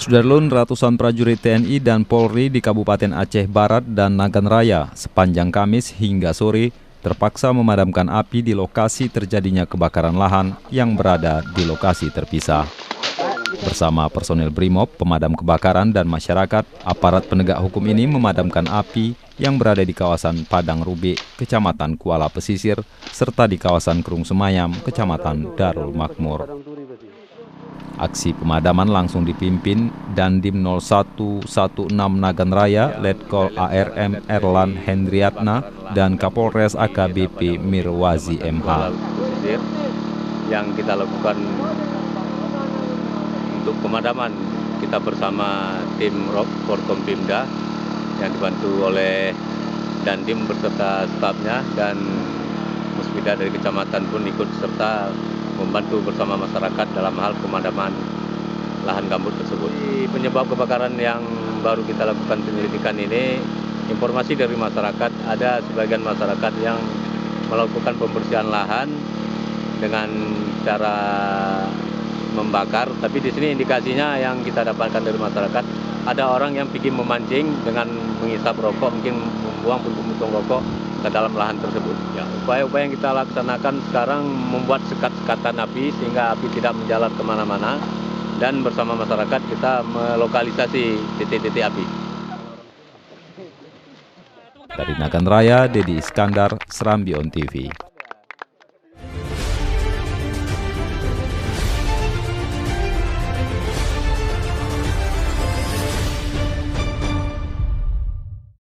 Sudarlun, ratusan prajurit TNI dan Polri di Kabupaten Aceh Barat dan Nagan Raya sepanjang Kamis hingga sore terpaksa memadamkan api di lokasi terjadinya kebakaran lahan yang berada di lokasi terpisah. Bersama personel Brimob, pemadam kebakaran dan masyarakat, aparat penegak hukum ini memadamkan api yang berada di kawasan Padang Rubik, Kecamatan Kuala Pesisir, serta di kawasan Kerung Semayam, Kecamatan Darul Makmur. Aksi pemadaman langsung dipimpin Dandim 0116 Nagan Raya, Letkol ARM Erlan Hendriatna, dan Kapolres AKBP Mirwazi MH. Yang kita lakukan untuk pemadaman, kita bersama tim ROB Forkompimda yang dibantu oleh Dandim beserta stafnya, dan Musbida dari kecamatan pun ikut serta membantu bersama masyarakat dalam hal pemadaman lahan gambut tersebut. Penyebab kebakaran yang baru kita lakukan penyelidikan ini, informasi dari masyarakat, ada sebagian masyarakat yang melakukan pembersihan lahan dengan cara membakar, tapi di sini indikasinya yang kita dapatkan dari masyarakat, ada orang yang pergi memancing dengan menghisap rokok, mungkin membuang puntung-puntung rokok ke dalam lahan tersebut. Ya, upaya-upaya yang kita laksanakan sekarang membuat sekat-sekatan api sehingga api tidak menjalar kemana-mana, dan bersama masyarakat kita melokalisasi titik-titik api. Dari Nagan Raya, Dedi Iskandar, Serambi On TV.